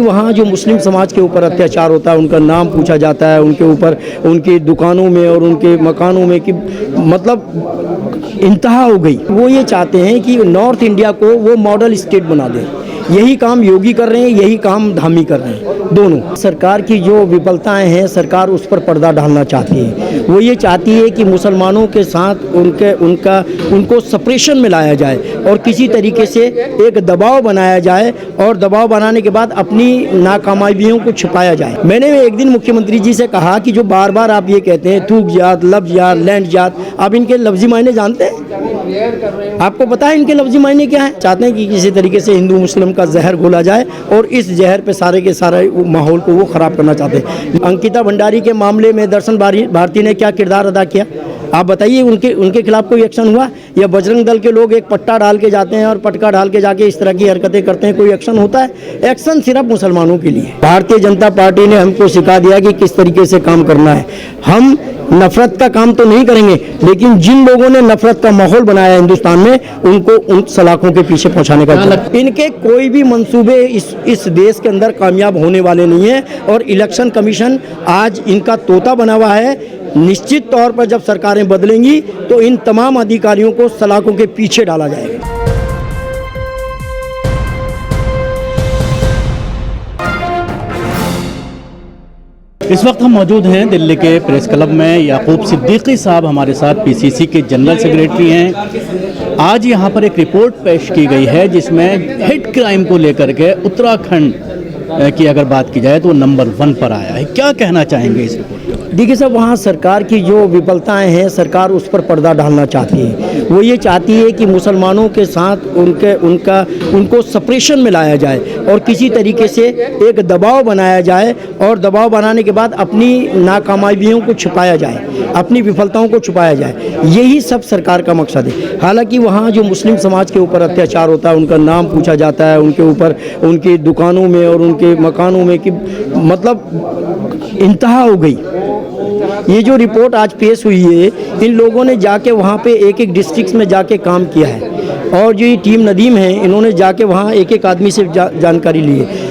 वहाँ जो मुस्लिम समाज के ऊपर अत्याचार होता है, उनका नाम पूछा जाता है, उनके ऊपर उनकी दुकानों में और उनके मकानों में कि मतलब इंतहा हो गई। वो ये चाहते हैं कि नॉर्थ इंडिया को वो मॉडल स्टेट बना दें। यही काम योगी कर रहे हैं, यही काम धामी कर रहे हैं, दोनों। सरकार की जो विफलताएं हैं, सरकार उस पर पर्दा डालना चाहती है। वो ये चाहती है कि मुसलमानों के साथ उनको सप्रेशन में लाया जाए और किसी तरीके से एक दबाव बनाया जाए और दबाव बनाने के बाद अपनी नाकामयाबियों को छिपाया जाए। मैंने एक दिन मुख्यमंत्री जी से कहा कि जो बार बार आप ये कहते हैं थूक जात, लफ्ज़ जात, लैंड जात, आप इनके लफ्ज़ी मायने जानते हैं? आपको पता है इनके लफ्ज़ी मायने क्या है? चाहते हैं कि किसी तरीके से हिंदू मुस्लिम का जहर घोला जाए और इस जहर पे सारे के सारे माहौल को वो ख़राब करना चाहते हैं। अंकिता भंडारी के मामले में दर्शन भारती ने क्या किरदार अदा किया? आप बताइए, उनके खिलाफ कोई एक्शन हुआ? या बजरंग दल के लोग एक पट्टा डाल के जाते हैं और पटका डाल के जाके इस तरह की हरकतें करते हैं, कोई एक्शन होता है? एक्शन सिर्फ मुसलमानों के लिए। भारतीय जनता पार्टी ने हमको सिखा दिया कि किस तरीके से काम करना है। हम नफरत का काम तो नहीं करेंगे, लेकिन जिन लोगों ने नफरत का माहौल बनाया हिंदुस्तान में, उनको उन सलाखों के पीछे पहुंचाने का इनके कोई भी मंसूबे इस देश के अंदर कामयाब होने वाले नहीं है। और इलेक्शन कमीशन आज इनका तोता बना हुआ है। निश्चित तौर पर जब सरकारें बदलेंगी तो इन तमाम अधिकारियों को सलाखों के पीछे डाला जाएगा। इस वक्त हम मौजूद हैं दिल्ली के प्रेस क्लब में। याकूब सिद्दीकी साहब हमारे साथ पीसीसी के जनरल सेक्रेटरी हैं। आज यहाँ पर एक रिपोर्ट पेश की गई है जिसमें हेट क्राइम को लेकर के उत्तराखंड की अगर बात की जाए तो नंबर 1 पर आया है। क्या कहना चाहेंगे इस रिपोर्ट? देखिए साहब, वहाँ सरकार की जो विफलताएं हैं, सरकार उस पर पर्दा डालना चाहती है। वो ये चाहती है कि मुसलमानों के साथ उनको सप्रेशन में लाया जाए और किसी तरीके से एक दबाव बनाया जाए और दबाव बनाने के बाद अपनी नाकामयाबियों को छिपाया जाए, अपनी विफलताओं को छुपाया जाए। यही सब सरकार का मकसद है। हालांकि वहाँ जो मुस्लिम समाज के ऊपर अत्याचार होता है, उनका नाम पूछा जाता है, उनके ऊपर उनकी दुकानों में और उनके मकानों में कि मतलब इंतहा हो गई। ये जो रिपोर्ट आज पेश हुई है, इन लोगों ने जाके वहाँ पे एक डिस्ट्रिक्ट में जाके काम किया है और जो ये टीम नदीम है, इन्होंने जाके वहाँ एक आदमी से जानकारी ली है।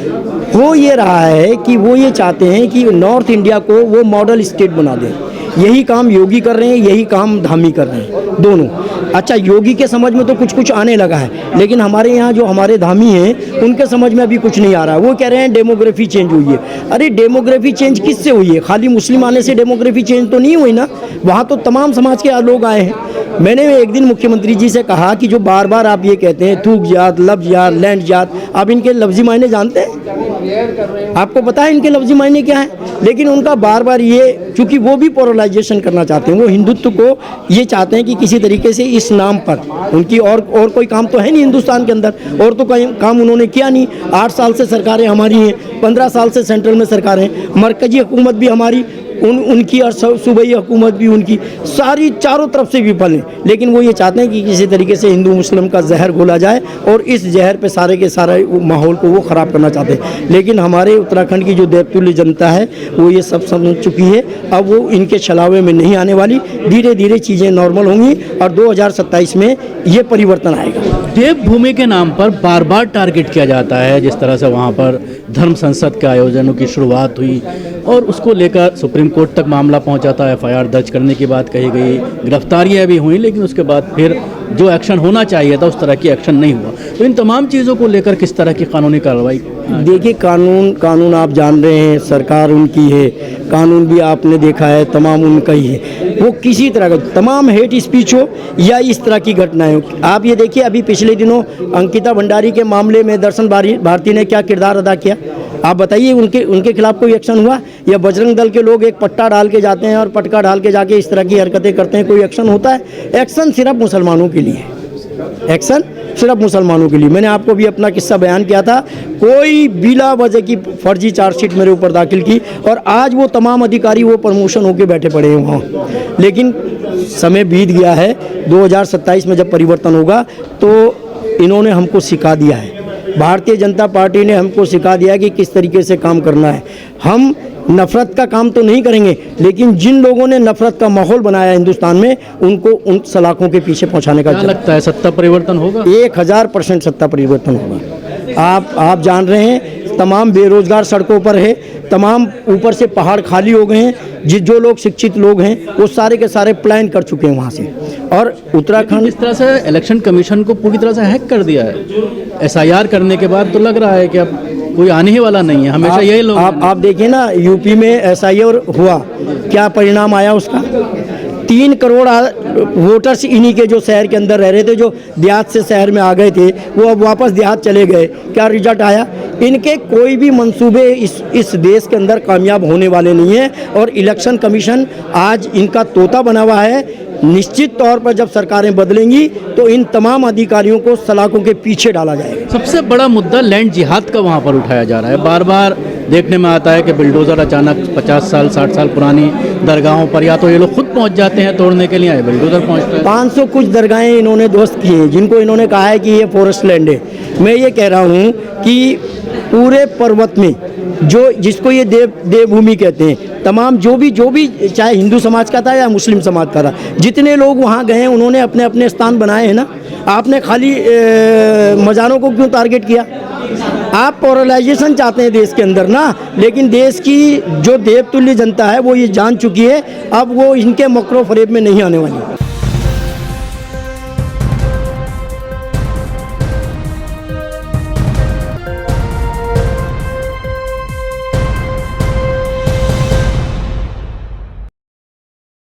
हो ये रहा है कि वो ये चाहते हैं कि नॉर्थ इंडिया को वो मॉडल स्टेट बना दें। यही काम योगी कर रहे हैं, यही काम धामी कर रहे हैं, दोनों। अच्छा, योगी के समझ में तो कुछ आने लगा है, लेकिन हमारे यहाँ जो हमारे धामी हैं उनके समझ में अभी कुछ नहीं आ रहा है। वो कह रहे हैं डेमोग्राफी चेंज हुई है। अरे डेमोग्राफी चेंज किससे हुई है? खाली मुस्लिम आने से डेमोग्राफी चेंज तो नहीं हुई ना। वहाँ तो तमाम समाज के लोग आए हैं। मैंने एक दिन मुख्यमंत्री जी से कहा कि जो बार बार आप ये कहते हैं थूक जात, लफ्ज़ जात, लैंड जात, आप इनके लफ्ज़ी मायने जानते हैं? आपको पता है इनके लफ्ज़ी मायने क्या है? लेकिन उनका बार बार ये, चूँकि वो भी पोलराइजेशन करना चाहते हैं, वो हिंदुत्व को ये चाहते हैं कि किसी तरीके से इस नाम पर उनकी और कोई काम तो है नहीं हिंदुस्तान के अंदर, और तो कोई काम उन्होंने किया नहीं। 8 साल से सरकारें हमारी हैं, 15 साल से सेंट्रल में सरकारें, मरकजी हुकूमत भी हमारी, उनकी और सूबाई हुकूमत भी उनकी, सारी चारों तरफ से विफल है। लेकिन वो ये चाहते हैं कि किसी तरीके से हिंदू मुस्लिम का जहर घोला जाए और इस जहर पे सारे के सारे माहौल को वो ख़राब करना चाहते हैं। लेकिन हमारे उत्तराखंड की जो देवतुल्य जनता है वो ये सब समझ चुकी है। अब वो इनके छलावे में नहीं आने वाली। धीरे धीरे चीज़ें नॉर्मल होंगी और 2027 में ये परिवर्तन आएगा। देवभूमि के नाम पर बार बार टारगेट किया जाता है। जिस तरह से वहाँ पर धर्म संसद के आयोजनों की शुरुआत हुई और उसको लेकर सुप्रीम कोर्ट तक मामला पहुंचा था, एफआईआर दर्ज करने की बात कही गई, गिरफ्तारियां भी हुई, लेकिन उसके बाद फिर जो एक्शन होना चाहिए था उस तरह की एक्शन नहीं हुआ। तो इन तमाम चीज़ों को लेकर किस तरह की कानूनी कार्रवाई? देखिए, कानून आप जान रहे हैं, सरकार उनकी है, कानून भी आपने देखा है, तमाम उनका ही है। वो किसी तरह का तमाम हेट स्पीच हो या इस तरह की घटनाएं हो, आप ये देखिए अभी पिछले दिनों अंकिता भंडारी के मामले में दर्शन भारती ने क्या किरदार अदा किया? आप बताइए, उनके खिलाफ कोई एक्शन हुआ? या बजरंग दल के लोग एक पट्टा डाल के जाते हैं और पटका डाल के जाके इस तरह की हरकतें करते हैं, कोई एक्शन होता है? एक्शन सिर्फ मुसलमानों के लिए, एक्शन सिर्फ मुसलमानों के लिए। मैंने आपको भी अपना किस्सा बयान किया था, कोई बिला वजह की फर्जी चार्जशीट मेरे ऊपर दाखिल की और आज वो तमाम अधिकारी वो प्रमोशन होके बैठे पड़े हैं वहाँ। लेकिन समय बीत गया है, 2027 में जब परिवर्तन होगा तो इन्होंने हमको सिखा दिया है। भारतीय जनता पार्टी ने हमको सिखा दिया कि किस तरीके से काम करना है। हम नफरत का काम तो नहीं करेंगे, लेकिन जिन लोगों ने नफरत का माहौल बनाया हिंदुस्तान में, उनको उन सलाखों के पीछे पहुंचाने का। क्या लगता है सत्ता परिवर्तन होगा? 1000% सत्ता परिवर्तन होगा। आप जान रहे हैं तमाम बेरोजगार सड़कों पर है, तमाम ऊपर से पहाड़ खाली हो गए हैं। जो लोग शिक्षित लोग हैं वो सारे के सारे प्लान कर चुके हैं वहाँ से। और उत्तराखंड इस तरह से इलेक्शन कमीशन को पूरी तरह से हैक कर दिया है एसआईआर करने के बाद, तो लग रहा है कि अब कोई आने ही वाला नहीं है, हमेशा यही लोग। आप देखिए ना, यूपी में एसआईआर हुआ, क्या परिणाम आया उसका? 3 करोड़ वोटर्स इन्हीं के जो शहर के अंदर रह रहे थे, जो देहात से शहर में आ गए थे, वो अब वापस देहात चले गए। क्या रिजल्ट आया? इनके कोई भी मंसूबे इस देश के अंदर कामयाब होने वाले नहीं हैं। और इलेक्शन कमीशन आज इनका तोता बना हुआ है। निश्चित तौर पर जब सरकारें बदलेंगी तो इन तमाम अधिकारियों को सलाखों के पीछे डाला जाएगा। सबसे बड़ा मुद्दा लैंड जिहाद का वहाँ पर उठाया जा रहा है। बार बार देखने में आता है कि बिल्डोज़र अचानक 50 साल 60 साल पुरानी दरगाहों पर या तो ये लोग खुद पहुँच जाते हैं तोड़ने के लिए, या बिल्डोज़र पहुँचता है। 500 कुछ दरगाहें इन्होंने ध्वस्त की हैं, जिनको इन्होंने कहा है कि ये फॉरेस्ट लैंड है। मैं ये कह रहा हूँ कि पूरे पर्वत में जो जिसको ये देवभूमि कहते हैं, तमाम जो भी चाहे हिंदू समाज का था या मुस्लिम समाज का था, जितने लोग वहाँ गए हैं उन्होंने अपने अपने स्थान बनाए हैं ना। आपने खाली मजारों को क्यों टारगेट किया? आप पोलराइजेशन चाहते हैं देश के अंदर ना, लेकिन देश की जो देवतुल्य जनता है वो ये जान चुकी है, अब वो इनके मकरो फरेब में नहीं आने वाली।